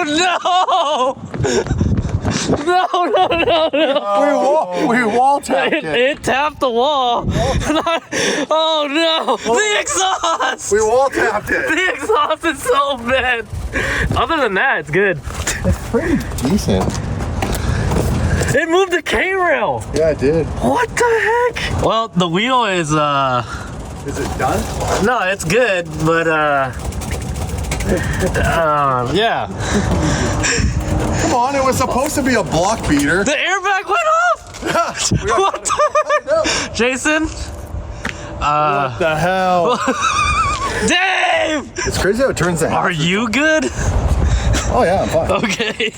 no! No. We wall tapped it. It tapped the wall. Oh no! The exhaust! We wall tapped it. The exhaust is so bad. Other than that, it's good. It's pretty decent. It moved the K-rail. Yeah, it did. What the heck? Well, the wheel is Is it done? no, it's good, but yeah. Come on, it was supposed to be a block beater. The airbag went off. What the? Jason? What the hell? Dave! It's crazy how it turns the Are you good? Oh yeah, I'm fine. Okay.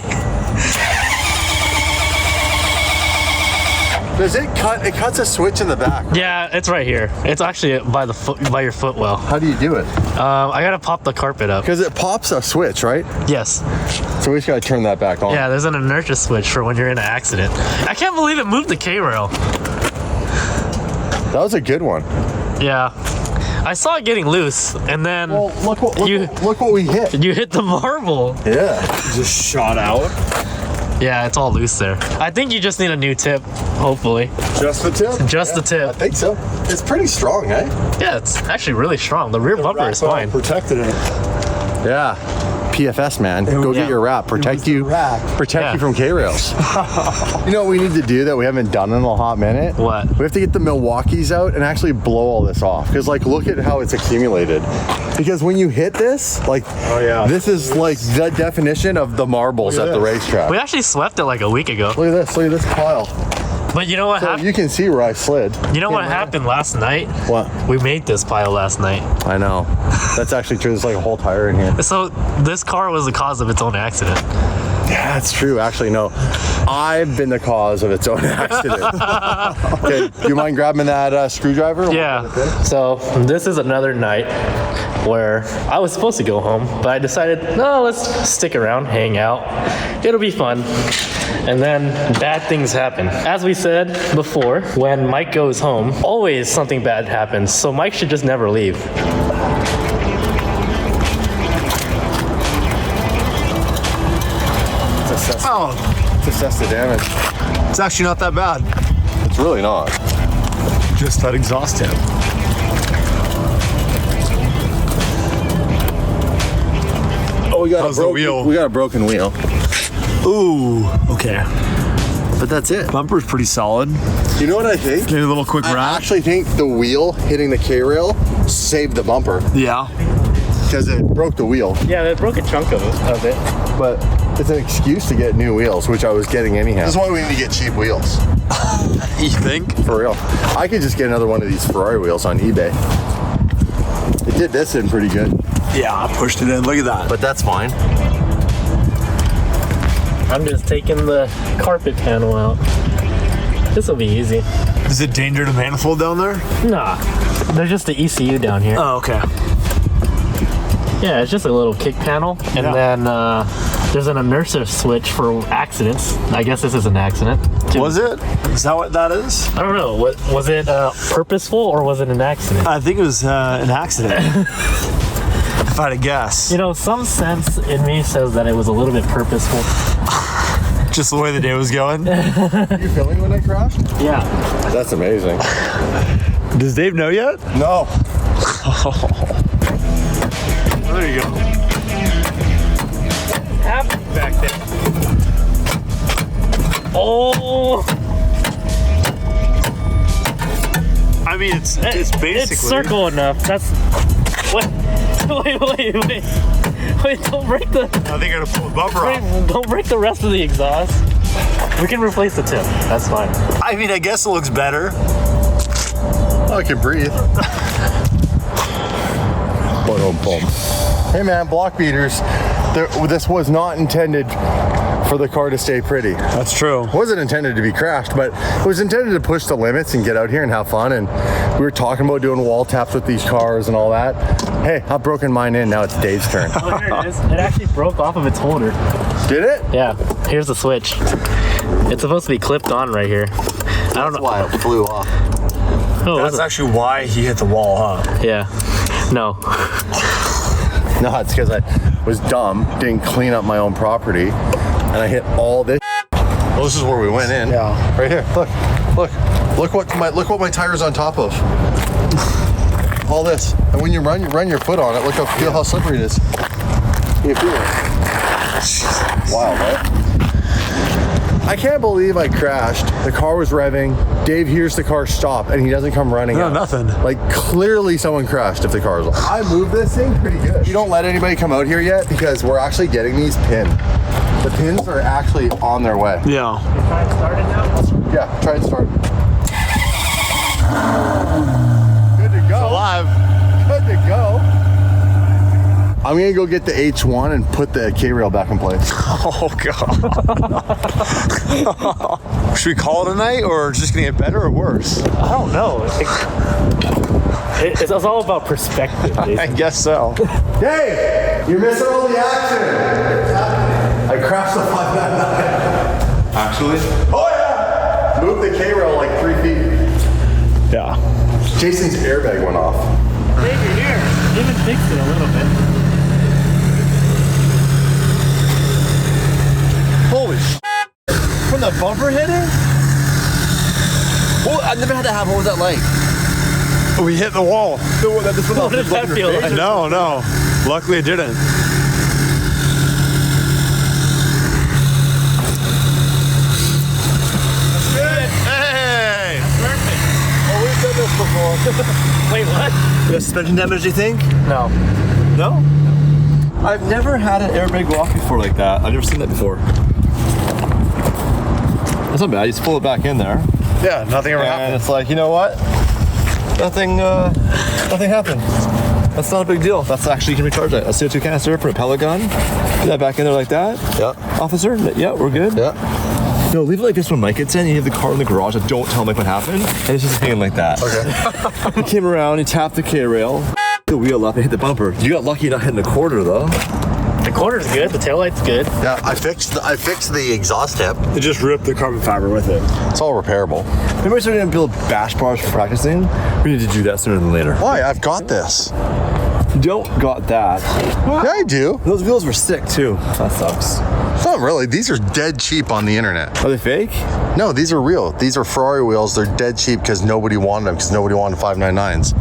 Does it cut? It cuts a switch in the back. Yeah, it's right here. It's actually by the by your footwell. How do you do it? I gotta pop the carpet up. Because it pops a switch, right? Yes. So we just gotta turn that back on. Yeah, there's an inertia switch for when you're in an accident. I can't believe it moved the K-rail. That was a good one. Yeah. I saw it getting loose, and then Well, look what we hit. you hit the marble. Yeah. Just shot out. Yeah, it's all loose there. I think you just need a new tip, hopefully. Just the tip? Just the tip. I think so. It's pretty strong, eh? Yeah, it's actually really strong. The rear bumper is fine. Protected it. Yeah. PFS, man. Go get your wrap. Protect you. Protect you from K-rails. You know what we need to do that we haven't done in a hot minute? What? We have to get the Milwaukees out and actually blow all this off. Because, like, look at how it's accumulated. Because when you hit this, like, this is like the definition of the marbles at the racetrack. We actually swept it like a week ago. Look at this. Look at this pile. But you know what happened? You can see where I slid. You know what happened last night? What? We made this pile last night. I know. That's actually true. There's like a whole tire in here. So this car was the cause of its own accident. Yeah, that's true. Actually, no. I've been the cause of its own accident. Okay, do you mind grabbing that screwdriver? Yeah. So this is another night where I was supposed to go home, but I decided, no, let's stick around, hang out. It'll be fun. And then bad things happen. As we said before, when Mike goes home, always something bad happens. So Mike should just never leave. To assess the damage. It's actually not that bad. It's really not. Just that exhaust tip. Oh, we got How's the wheel? We got a broken wheel. Ooh, okay. But that's it. Bumper's pretty solid. You know what I think? Maybe a little quick I wrap. actually think the wheel hitting the K-rail saved the bumper Yeah. because it broke the wheel. Yeah, they broke a chunk of it. But it's an excuse to get new wheels, which I was getting anyhow. This is why we need to get cheap wheels. You think? For real. I could just get another one of these Ferrari wheels on eBay. It did this in pretty good. Yeah, I pushed it in. Look at that. But that's fine. I'm just taking the carpet panel out. This will be easy. Is it danger to manifold down there? Nah, there's just the ECU down here. Oh, okay. Yeah, it's just a little kick panel, and then there's an inertia switch for accidents. I guess this is an accident. Was it? Is that what that is? I don't know. Was it purposeful or was it an accident? I think it was an accident. If I had to guess. You know, some sense in me says that it was a little bit purposeful. Just the way the day was going. You filming when I crashed? Yeah. That's amazing. Does Dave know yet? No. There you go. Happened back there. Oh. I mean, it's basically. It's circle enough. That's. What? Wait, don't break the. I think I gotta pull the bumper off. Don't break the rest of the exhaust. We can replace the tip. That's fine. I mean, I guess it looks better. Oh, I can breathe. Boom, boom. Hey man, block beaters. This was not intended for the car to stay pretty. That's true. It wasn't intended to be crashed, but it was intended to push the limits and get out here and have fun. And we were talking about doing wall taps with these cars and all that. Hey, I've broken mine in. Now it's Dave's turn. Oh, here it is. It actually broke off of its holder. Did it? Yeah. Here's the switch. It's supposed to be clipped on right here. I don't know why it flew off. Oh, That's actually why he hit the wall, huh? yeah. No. No, it's because I was dumb, didn't clean up my own property, and I hit all this. Well, this is where we went in. Yeah. Right here. Look what my tire's on top of. All this. And when you run your foot on it, feel how slippery it is. You feel it. Wild, right? I can't believe I crashed. The car was revving. Dave hears the car stop and he doesn't come running out. Nothing. Like clearly someone crashed if the car was on. I moved this thing pretty good. You don't let anybody come out here yet because we're actually getting these pinned. The pins are actually on their way. Yeah. You try and start it now? Yeah, try and start. Good to go. Alive. Good to go. I'm gonna go get the H1 and put the K-rail back in place. Oh god. Should we call it a night, or just gonna get better or worse? I don't know. It's all about perspective, I Jason. guess so. Dave, you're missing all the action. I crashed the 599. Actually? Oh yeah! Moved the K-rail like 3 feet. Yeah. Jason's airbag went off. Dave, you're here. Even fixed it a little bit. Holy sh**. From the bumper hitting? Well, I've never had to have. What was that like? We hit the wall. What did that feel like? No. Luckily it didn't. That's good. Hey! Perfect. Oh, we've done this before. Wait, what? The suspension damage, do you think? No. No? I've never had an airbag go off before like that. I've never seen that before. That's not bad. You just pull it back in there. Yeah, nothing ever And happened. it's like, you know what? Nothing happened. That's not a big deal. That's actually, you can recharge that. A CO2 canister for a pellet gun. Put that back in there like that. Yeah. Officer, yeah, we're good. Yeah. No, leave it like this when Mike gets in. You have the car in the garage. And don't tell Mike what happened. And it's just hanging like that. Okay. He came around, he tapped the K-rail, the wheel up, and hit the bumper. You got lucky not hitting the quarter though. The quarter's good. The taillight's good. Yeah, I fixed the exhaust tip. They just ripped the carbon fiber with it. It's all repairable. Maybe we're starting to build bash bars for practicing. We need to do that sooner than later. Why? I've got this. You don't got that. Yeah, I do. Those wheels were sick too. That sucks. Not really. These are dead cheap on the internet. Are they fake? No, these are real. These are Ferrari wheels. They're dead cheap because nobody wanted them because nobody wanted 599s.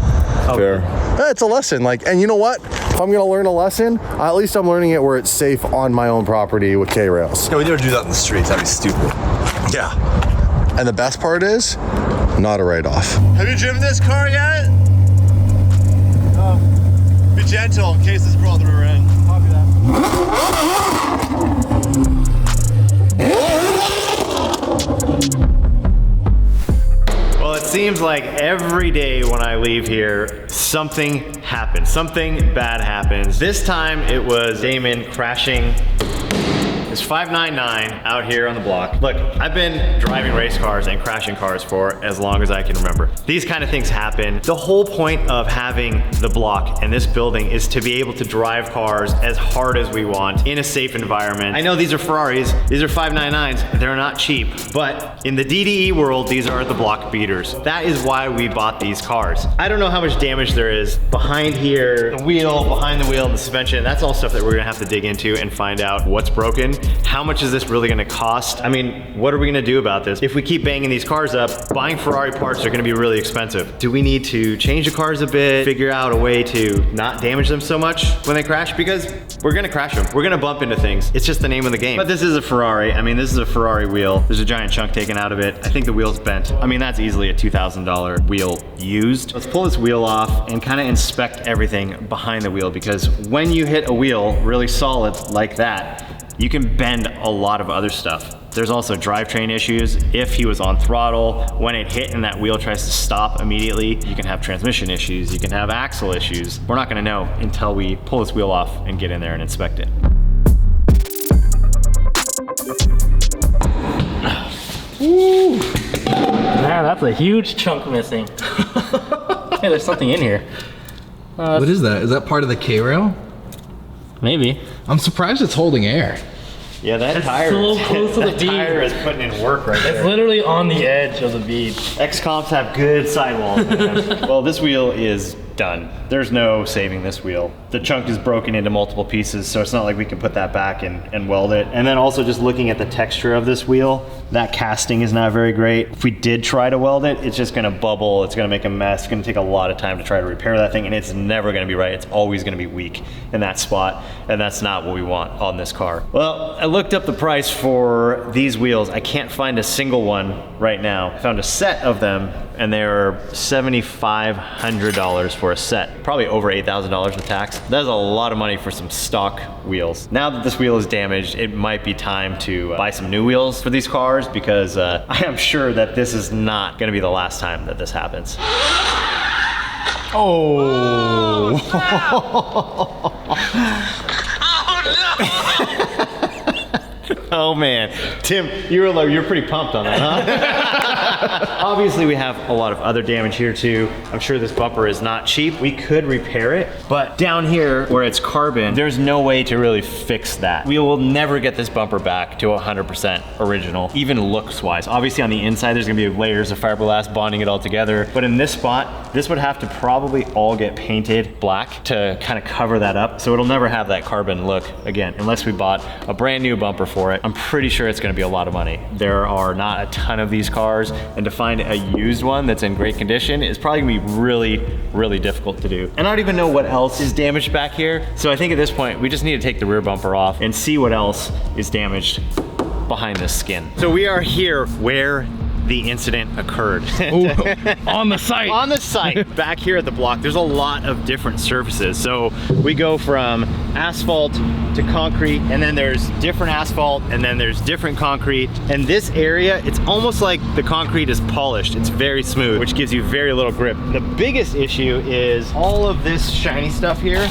Fair. Yeah, it's a lesson. And you know what? If I'm gonna learn a lesson, at least I'm learning it where it's safe on my own property with K-rails. Yeah, we never do that in the streets. That'd be stupid. Yeah. And the best part is, not a write-off. Have you driven this car yet? No. Be gentle in case this girl threw her in. Copy that. Well, it seems like every day when I leave here, something happens. Something bad happens. This time it was Damon crashing his 599 out here on the block. Look, I've been driving race cars and crashing cars for as long as I can remember. These kind of things happen. The whole point of having the block and this building is to be able to drive cars as hard as we want in a safe environment. I know these are Ferraris, these are 599s, they're not cheap, but in the DDE world, these are the block beaters. That is why we bought these cars. I don't know how much damage there is behind here, the wheel, behind the wheel, the suspension. That's all stuff that we're gonna have to dig into and find out what's broken. How much is this really gonna cost? I mean, what are we gonna do about this? If we keep banging these cars up, buying Ferrari parts are gonna be really expensive. Do we need to change the cars a bit, figure out a way to not damage them so much when they crash? Because we're gonna crash them. We're gonna bump into things. It's just the name of the game. But this is a Ferrari. I mean, this is a Ferrari wheel. There's a giant chunk taken out of it. I think the wheel's bent. I mean, that's easily a $2,000 wheel used. Let's pull this wheel off and kind of inspect everything behind the wheel, because when you hit a wheel really solid like that, you can bend a lot of other stuff. There's also drivetrain issues. If he was on throttle, when it hit and that wheel tries to stop immediately, you can have transmission issues, you can have axle issues. We're not gonna know until we pull this wheel off and get in there and inspect it. Woo. Man, that's a huge chunk missing. Hey, there's something in here. What is that? Is that part of the K-rail? Maybe. I'm surprised it's holding air. Yeah, that tire, so close to the that bead. tire is putting in work right It's there. literally on the edge of the bead. X-Comps have good sidewalls, man. Well, this wheel is done. There's no saving this wheel. the chunk is broken into multiple pieces, so it's not like we can put that back and weld it. And then also just looking at the texture of this wheel, that casting is not very great. If we did try to weld it, it's just gonna bubble, it's gonna make a mess, it's gonna take a lot of time to try to repair that thing, and it's never gonna be right. It's always gonna be weak in that spot, and that's not what we want on this car. Well, I looked up the price for these wheels. I can't find a single one right now. I found a set of them, and they're $7,500 for a set. Probably over $8,000 with tax. That's a lot of money for some stock wheels. Now that this wheel is damaged, it might be time to buy some new wheels for these cars, because I am sure that this is not gonna be the last time that this happens. Oh. Oh man, Tim, you're pretty pumped on that, huh? Obviously we have a lot of other damage here too. I'm sure this bumper is not cheap. We could repair it, but down here where it's carbon, there's no way to really fix that. We will never get this bumper back to 100% original, even looks wise. Obviously on the inside, there's gonna be layers of fiberglass bonding it all together, but in this spot, this would have to probably all get painted black to kind of cover that up. So it'll never have that carbon look again, unless we bought a brand new bumper for it. I'm pretty sure it's gonna be a lot of money. There are not a ton of these cars, and to find a used one that's in great condition is probably gonna be really, really difficult to do. And I don't even know what else is damaged back here. So I think at this point, we just need to take the rear bumper off and see what else is damaged behind this skin. So we are here where the incident occurred. Ooh, on the site. On the site, back here at the block, there's a lot of different surfaces. So we go from asphalt to concrete, and then there's different asphalt, and then there's different concrete. And this area, it's almost like the concrete is polished. It's very smooth, which gives you very little grip. The biggest issue is all of this shiny stuff here.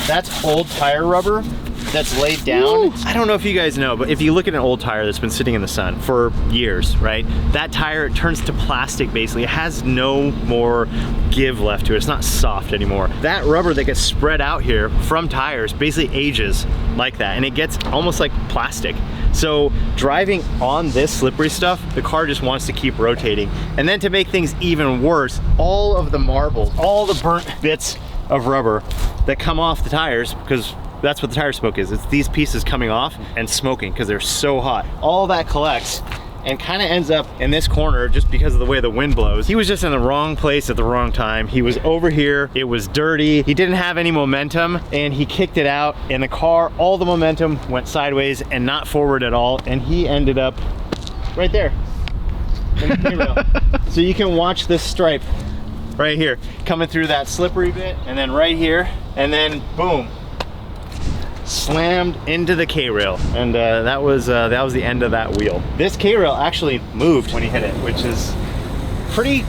That's old tire rubber that's laid down. Woo! I don't know if you guys know, but if you look at an old tire that's been sitting in the sun for years, right? That tire turns to plastic basically. It has no more give left to it. It's not soft anymore. That rubber that gets spread out here from tires basically ages like that, and it gets almost like plastic. So driving on this slippery stuff, the car just wants to keep rotating. And then to make things even worse, all of the marbles, all the burnt bits of rubber that come off the tires, because that's what the tire smoke is. It's these pieces coming off and smoking because they're so hot. All that collects and kind of ends up in this corner just because of the way the wind blows. He was just in the wrong place at the wrong time. He was over here, it was dirty, he didn't have any momentum, and he kicked it out in the car. All the momentum went sideways and not forward at all, and he ended up right there in the K-rail. So you can watch this stripe right here coming through that slippery bit, and then right here, and then boom, slammed into the K-rail, and that was the end of that wheel. This K-rail actually moved when he hit it, which is pretty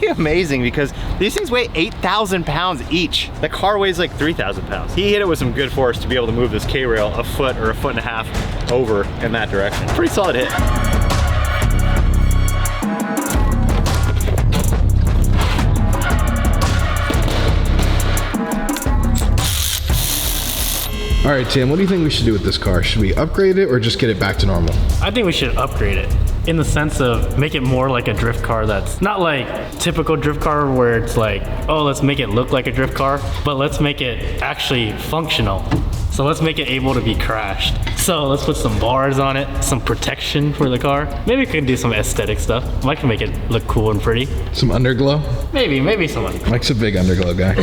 amazing because these things weigh 8,000 pounds each. The car weighs like 3,000 pounds. He hit it with some good force to be able to move this K-rail a foot or a foot and a half over in that direction. Pretty solid hit. All right, Tim, what do you think we should do with this car? Should we upgrade it or just get it back to normal? I think we should upgrade it in the sense of make it more like a drift car that's not like typical drift car where it's like, oh, let's make it look like a drift car, but let's make it actually functional. So let's make it able to be crashed. So let's put some bars on it, some protection for the car. Maybe we can do some aesthetic stuff. Mike can make it look cool and pretty. Some underglow? Maybe some underglow. Mike's a big underglow guy.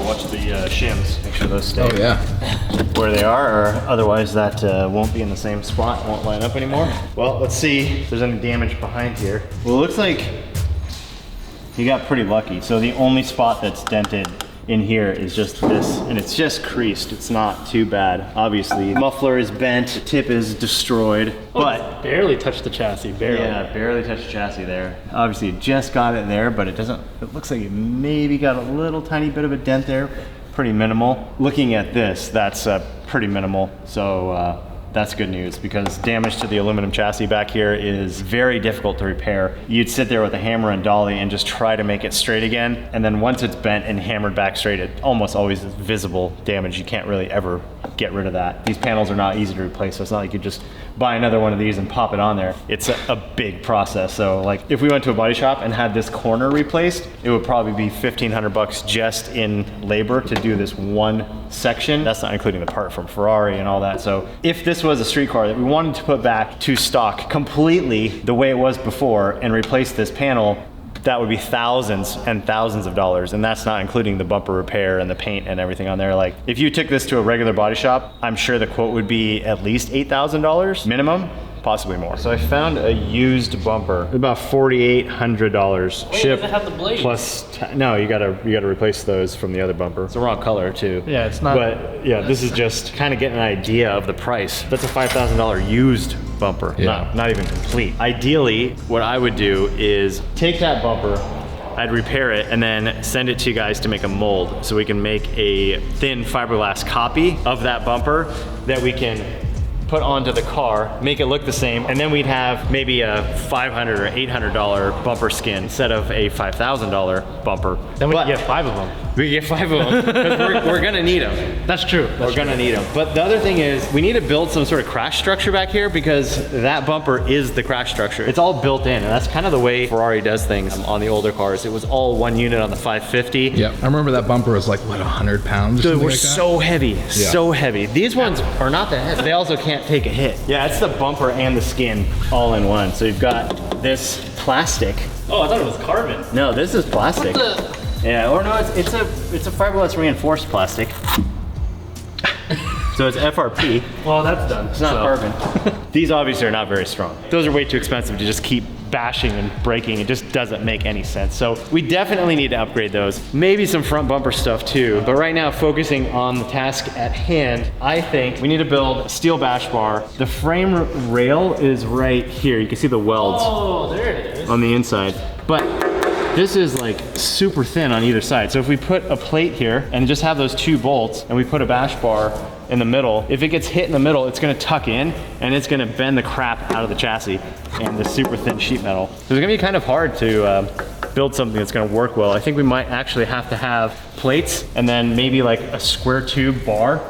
Watch the shims, make sure those stay Oh yeah. where they are, or otherwise that won't be in the same spot, won't line up anymore. Well, let's see if there's any damage behind here. Well, it looks like he got pretty lucky. So the only spot that's dented in here is just this, and it's just creased. It's not too bad. Obviously, the muffler is bent, the tip is destroyed, but barely touched the chassis, barely. Yeah, barely touched the chassis there. Obviously, it just got it there, but it looks like it maybe got a little tiny bit of a dent there. Pretty minimal. Looking at this, that's pretty minimal. So that's good news, because damage to the aluminum chassis back here is very difficult to repair. You'd sit there with a hammer and dolly and just try to make it straight again, and then once it's bent and hammered back straight, it almost always is visible damage. You can't really ever get rid of that. These panels are not easy to replace, so it's not like you just buy another one of these and pop it on there. It's a big process. So like if we went to a body shop and had this corner replaced, it would probably be $1,500 just in labor to do this one section. That's not including the part from Ferrari and all that. So if this was a street car that we wanted to put back to stock completely the way it was before and replace this panel, that would be thousands and thousands of dollars, and that's not including the bumper repair and the paint and everything on there. Like if you took this to a regular body shop, I'm sure the quote would be at least $8,000 minimum, possibly more. So I found a used bumper, about $4,800 shipped. Does it have the blades? Plus, no, you gotta replace those from the other bumper. It's the wrong color too. Yeah, it's not. But yeah, this is just kind of getting an idea of the price. That's a $5,000 used bumper, Yeah. not even complete. Ideally, what I would do is take that bumper, I'd repair it and then send it to you guys to make a mold so we can make a thin fiberglass copy of that bumper that we can put onto the car, make it look the same, and then we'd have maybe a $500 or $800 bumper skin instead of a $5,000 bumper. Then we But can get 5 of them. we get 5 of them because we're gonna need them. That's true. We're gonna need them. But the other thing is we need to build some sort of crash structure back here because that bumper is the crash structure. It's all built in, and that's kind of the way Ferrari does things on the older cars. It was all one unit on the 550. Yep. I remember that bumper was like, what, 100 pounds or Dude, something we're like that? so heavy, so heavy. These ones are not that heavy. They also can't take a hit. Yeah, it's the bumper and the skin all in one. So you've got this plastic. Oh, I thought it was carbon. No, this is plastic. Yeah, or no, it's a fiberglass reinforced plastic. So it's FRP. Well, that's done. It's not carbon. These obviously are not very strong. Those are way too expensive to just keep bashing and breaking. It just doesn't make any sense. So we definitely need to upgrade those. Maybe some front bumper stuff too. But right now, focusing on the task at hand, I think we need to build a steel bash bar. The frame rail is right here. You can see the welds Oh, there it is. on the inside. But this is like super thin on either side. So if we put a plate here and just have those 2 bolts and we put a bash bar in the middle, if it gets hit in the middle, it's gonna tuck in and it's gonna bend the crap out of the chassis and the super thin sheet metal. So it's gonna be kind of hard to build something that's gonna work well. I think we might actually have to have plates and then maybe like a square tube bar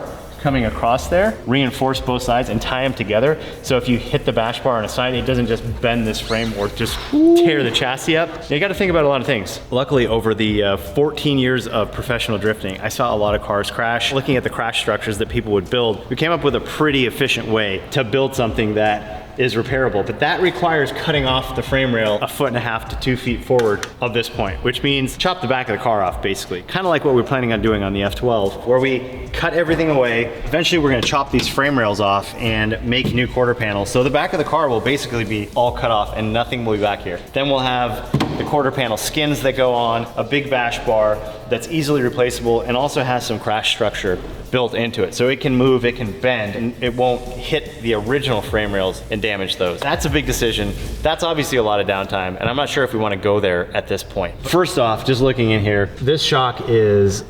coming across there, reinforce both sides and tie them together. So if you hit the bash bar on a side, it doesn't just bend this frame or just tear the chassis up. You gotta think about a lot of things. Luckily, over the 14 years of professional drifting, I saw a lot of cars crash. Looking at the crash structures that people would build, we came up with a pretty efficient way to build something that is repairable, but that requires cutting off the frame rail 1.5 to 2 feet forward of this point, which means chop the back of the car off basically. Kind of like what we're planning on doing on the F12, where we cut everything away. Eventually we're gonna chop these frame rails off and make new quarter panels. So the back of the car will basically be all cut off and nothing will be back here. Then we'll have the quarter panel skins that go on, a big bash bar that's easily replaceable and also has some crash structure built into it. So it can move, it can bend, and it won't hit the original frame rails and damage those. That's a big decision. That's obviously a lot of downtime, and I'm not sure if we want to go there at this point. First off, just looking in here, this shock is,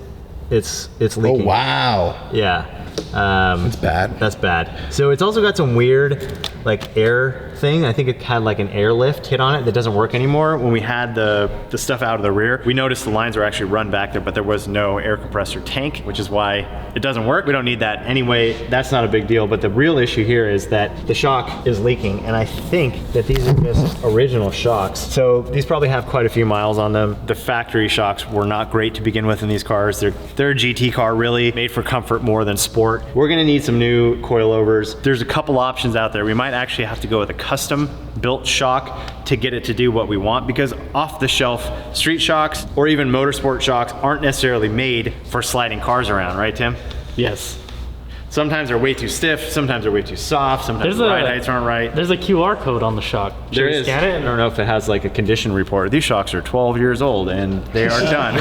it's Oh, leaking. wow. Yeah. That's bad. That's bad. So it's also got some weird like air thing. I think it had like an airlift hit on it that doesn't work anymore. When we had the stuff out of the rear, we noticed the lines were actually run back there, but there was no air compressor tank, which is why it doesn't work. We don't need that anyway. That's not a big deal. But the real issue here is that the shock is leaking, and I think that these are just original shocks. So these probably have quite a few miles on them. The factory shocks were not great to begin with in these cars. They're a GT car, really made for comfort more than sport. We're gonna need some new coilovers. There's a couple options out there. We might actually have to go with a custom built shock to get it to do what we want, because off the shelf street shocks or even motorsport shocks aren't necessarily made for sliding cars around, right, Tim? Yes. Sometimes they're way too stiff, sometimes they're way too soft, sometimes the ride heights aren't right. There's a QR code on the shock. Should we scan it? I don't know if it has like a condition report. These shocks are 12 years old and they are done.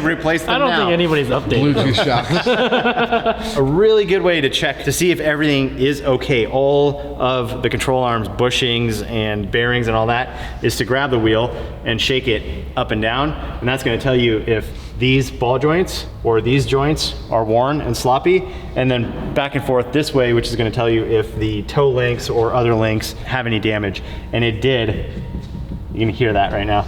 Replace them I don't now. think anybody's updated. Bluetooth shocks. A really good way to check to see if everything is okay, all of the control arms, bushings and bearings and all that, is to grab the wheel and shake it up and down, and that's going to tell you if these ball joints or these joints are worn and sloppy, and then back and forth this way, which is going to tell you if the toe links or other links have any damage. And it did. You can hear that right now.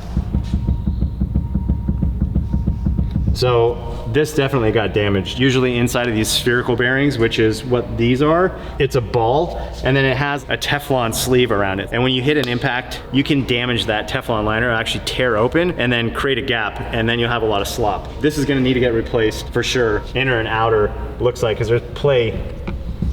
So this definitely got damaged. Usually inside of these spherical bearings, which is what these are, it's a ball, and then it has a Teflon sleeve around it. And when you hit an impact, you can damage that Teflon liner, actually tear open, and then create a gap, and then you'll have a lot of slop. This is gonna need to get replaced for sure. Inner and outer, looks like, because there's play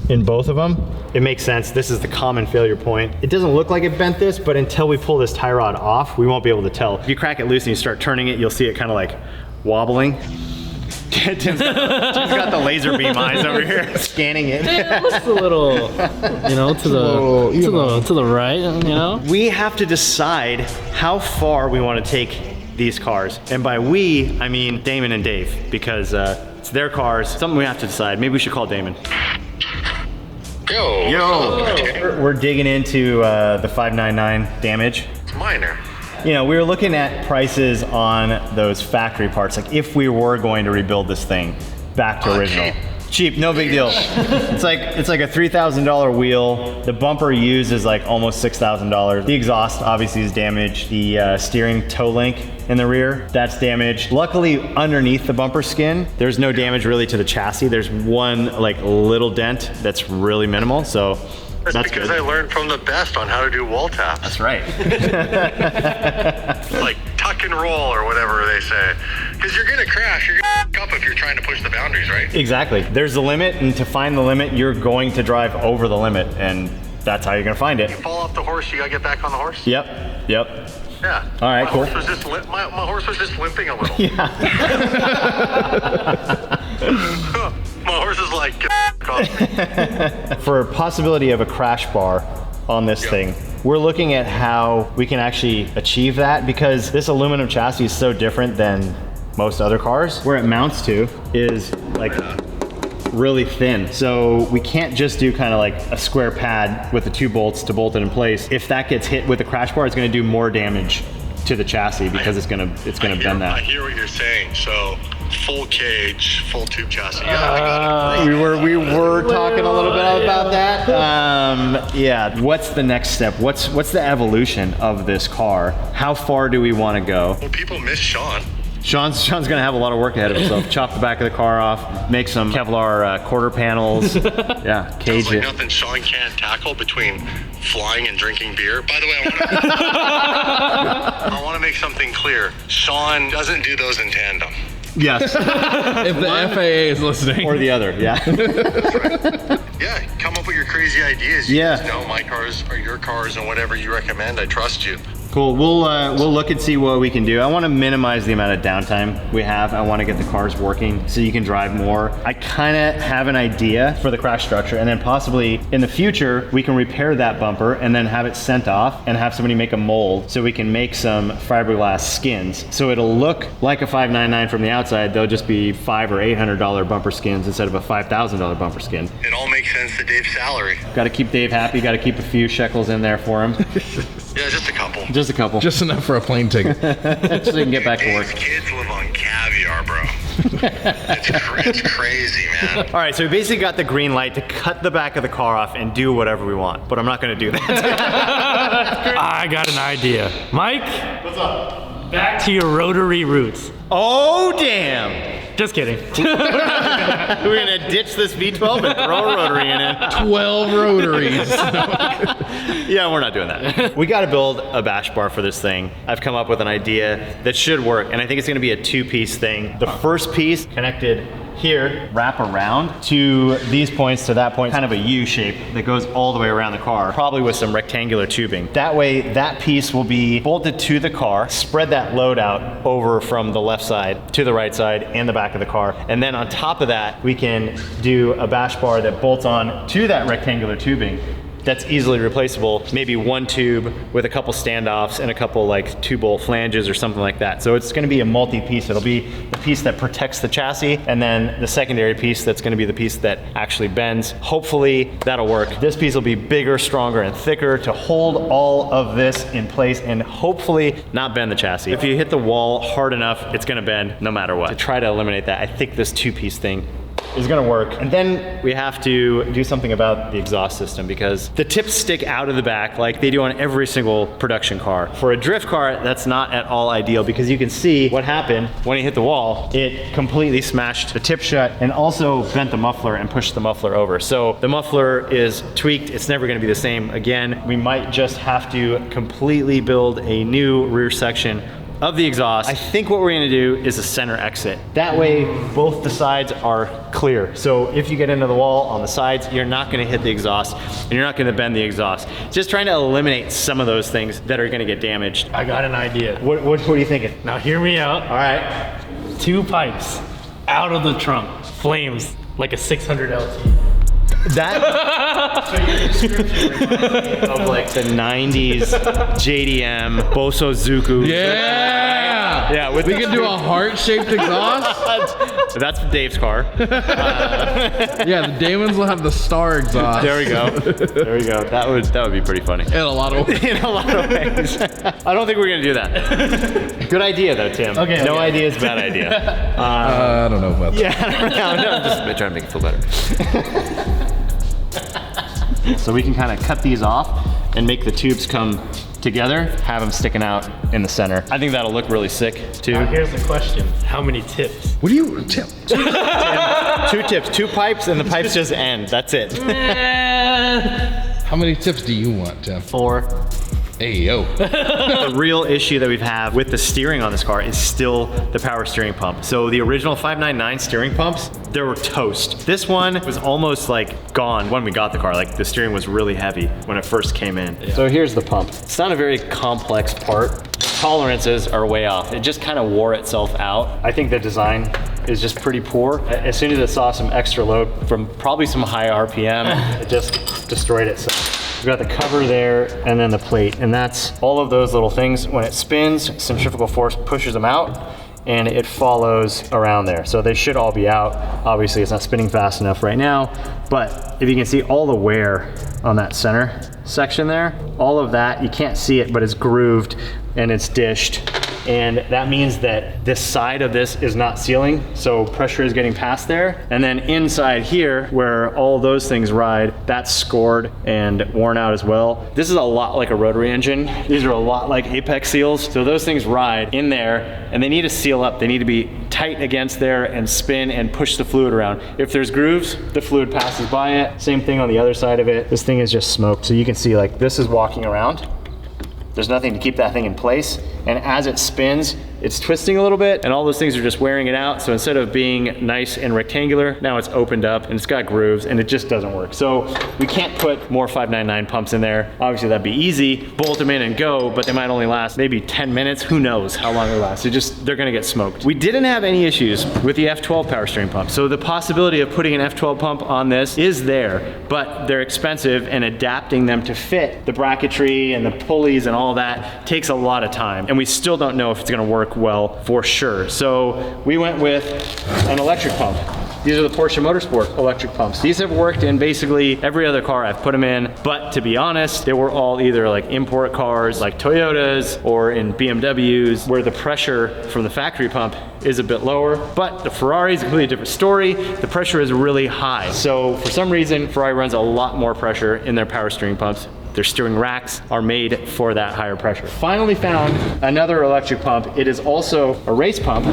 in both of them. It makes sense. This is the common failure point. It doesn't look like it bent this, but until we pull this tie rod off, we won't be able to tell. If you crack it loose and you start turning it, you'll see it kind of like wobbling. Tim's got the laser beam eyes over here scanning it. Yeah, it looks a little, you know, to the right, you know. We have to decide how far we want to take these cars. And by we, I mean Damon and Dave, because it's their cars. Something we have to decide. Maybe we should call Damon. Yo. We're digging into the 599 damage. It's minor. You know, we were looking at prices on those factory parts, like if we were going to rebuild this thing back to original. Cheap, no big deal. It's like a $3,000 wheel. The bumper used is like almost $6,000. The exhaust obviously is damaged. The steering toe link in the rear, that's damaged. Luckily, underneath the bumper skin, there's no damage really to the chassis. There's one like little dent that's really minimal, so That's because good. I learned from the best on how to do wall taps. That's right. Like tuck and roll or whatever they say. Because you're gonna crash, you're gonna f*** up if you're trying to push the boundaries, right? Exactly. There's a limit, and to find the limit, you're going to drive over the limit, and that's how you're gonna find it. You fall off the horse, you gotta get back on the horse? Yep. Yeah. All right, cool. My horse was just limping a little. Yeah. My horse is like, get off me. For a possibility of a crash bar on this thing, we're looking at how we can actually achieve that, because this aluminum chassis is so different than most other cars. Where it mounts to is like really thin. So we can't just do kind of like a square pad with the 2 bolts to bolt it in place. If that gets hit with a crash bar, it's gonna do more damage to the chassis because it's gonna bend that. I hear what you're saying. So full cage, full tube chassis. Yeah, I got it. We were talking a little bit about that. Yeah. What's the next step? What's the evolution of this car? How far do we want to go? Well, people miss Sean. Sean's gonna have a lot of work ahead of himself. Chop the back of the car off, make some Kevlar quarter panels. Yeah, cage Sounds like it. nothing Sean can't tackle between flying and drinking beer. By the way, I want to make something clear. Sean doesn't do those in tandem. Yes. If the FAA is listening. Or the other, yeah. Yeah, come up with your crazy ideas. You guys know my cars are your cars, and whatever you recommend, I trust you. Cool. We'll look and see what we can do. I want to minimize the amount of downtime we have. I want to get the cars working so you can drive more. I kind of have an idea for the crash structure, and then possibly in the future we can repair that bumper and then have it sent off and have somebody make a mold so we can make some fiberglass skins. So it'll look like a 599 from the outside. They'll just be $500 or $800 bumper skins instead of a $5,000 bumper skin. It all makes sense to Dave's salary. Got to keep Dave happy. Got to keep a few shekels in there for him. Yeah, just a couple. Just a couple. Just enough for a plane ticket. So they can get back to work. Dave's kids live on caviar, bro. It's crazy, man. All right, so we basically got the green light to cut the back of the car off and do whatever we want, but I'm not gonna do that. I got an idea. Mike? What's up? Back to your rotary roots. Oh, damn. Just kidding. We're gonna ditch this V12 and throw a rotary in it. 12 rotaries. Yeah, we're not doing that. We gotta build a bash bar for this thing. I've come up with an idea that should work, and I think it's gonna be a 2-piece thing. The first piece connected here, wrap around to these points to that point, kind of a U shape that goes all the way around the car, probably with some rectangular tubing. That way, that piece will be bolted to the car, spread that load out over from the left side to the right side and the back of the car. And then on top of that, we can do a bash bar that bolts on to that rectangular tubing. That's easily replaceable. Maybe one tube with a couple standoffs and a couple like 2-bolt flanges or something like that. So it's gonna be a multi-piece. It'll be the piece that protects the chassis, and then the secondary piece that's gonna be the piece that actually bends. Hopefully that'll work. This piece will be bigger, stronger, and thicker to hold all of this in place and hopefully not bend the chassis. If you hit the wall hard enough, it's gonna bend no matter what. To try to eliminate that, I think this 2-piece thing is gonna work. And then we have to do something about the exhaust system because the tips stick out of the back like they do on every single production car. For a drift car, that's not at all ideal because you can see what happened when it hit the wall. It completely smashed the tip shut and also bent the muffler and pushed the muffler over. So the muffler is tweaked. It's never gonna be the same again. We might just have to completely build a new rear section of the exhaust. I think what we're gonna do is a center exit. That way, both the sides are clear. So if you get into the wall on the sides, you're not gonna hit the exhaust and you're not gonna bend the exhaust. Just trying to eliminate some of those things that are gonna get damaged. I got an idea. What are you thinking? Now hear me out. All right. 2 pipes out of the trunk, flames like a 600 LT. That so your description reminds me of like the 90s JDM Bosozuku. Yeah. Yeah, We could do a heart-shaped exhaust. That's Dave's car. Yeah, the Damons will have the star exhaust. There we go. There we go. That would be pretty funny. In a lot of ways. In a lot of ways. I don't think we're gonna do that. Good idea though, Tim. Okay, no okay. idea is bad idea. I don't know about that. Yeah, I'm just trying to make it feel better. So we can kind of cut these off and make the tubes come together, have them sticking out in the center. I think that'll look really sick too. Now here's the question. How many tips? What do you, Tim? 2 tips, 2 pipes, and the pipes just end. That's it. How many tips do you want, Tim? 4. Hey, yo. The real issue that we've had with the steering on this car is still the power steering pump. So the original 599 steering pumps, they were toast. This one was almost like gone when we got the car. Like the steering was really heavy when it first came in. Yeah. So here's the pump. It's not a very complex part. Tolerances are way off. It just kind of wore itself out. I think the design is just pretty poor. As soon as it saw some extra load from probably some high RPM, it just destroyed itself. We've got the cover there and then the plate, and that's all of those little things. When it spins, centrifugal force pushes them out and it follows around there. So they should all be out. Obviously it's not spinning fast enough right now, but if you can see all the wear on that center section there, all of that, you can't see it, but it's grooved and it's dished. And that means that this side of this is not sealing, so pressure is getting passed there. And then inside here, where all those things ride, that's scored and worn out as well. This is a lot like a rotary engine. These are a lot like apex seals. So those things ride in there and they need to seal up. They need to be tight against there and spin and push the fluid around. If there's grooves, the fluid passes by it. Same thing on the other side of it. This thing is just smoked. So you can see like this is walking around. There's nothing to keep that thing in place. And as it spins, it's twisting a little bit and all those things are just wearing it out. So instead of being nice and rectangular, now it's opened up and it's got grooves and it just doesn't work. So we can't put more 599 pumps in there. Obviously that'd be easy, bolt them in and go, but they might only last maybe 10 minutes. Who knows how long they last. They're gonna get smoked. We didn't have any issues with the F12 power steering pump. So the possibility of putting an F12 pump on this is there, but they're expensive and adapting them to fit the bracketry and the pulleys and all that takes a lot of time. And we still don't know if it's gonna work well for sure. So we went with an electric pump. These are the Porsche Motorsport electric pumps. These have worked in basically every other car I've put them in, but to be honest, they were all either like import cars like Toyotas or in BMWs where the pressure from the factory pump is a bit lower, but the Ferrari is a completely different story. The pressure is really high. So for some reason, Ferrari runs a lot more pressure in their power steering pumps. Their steering racks are made for that higher pressure. Finally found another electric pump. It is also a race pump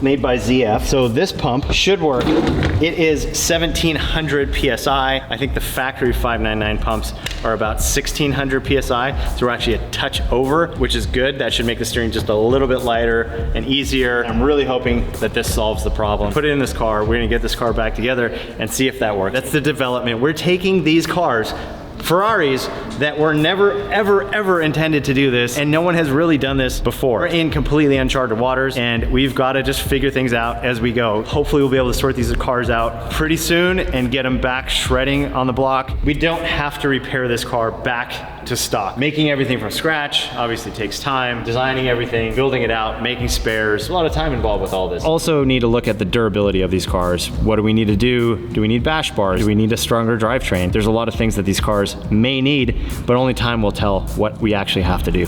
made by ZF. So this pump should work. It is 1700 PSI. I think the factory 599 pumps are about 1600 PSI. So we're actually a touch over, which is good. That should make the steering just a little bit lighter and easier. I'm really hoping that this solves the problem. Put it in this car. We're gonna get this car back together and see if that works. That's the development. We're taking these cars, Ferraris, that were never, ever intended to do this, and no one has really done this before. We're in completely uncharted waters, and we've got to just figure things out as we go. Hopefully we'll be able to sort these cars out pretty soon and get them back shredding on the block. We don't have to repair this car back to stock. Making everything from scratch obviously takes time. Designing everything, building it out, making spares, a lot of time involved with all this. Also need to look at the durability of these cars. What do we need to do? Do we need bash bars? Do we need a stronger drivetrain? There's a lot of things that these cars may need, but only time will tell what we actually have to do.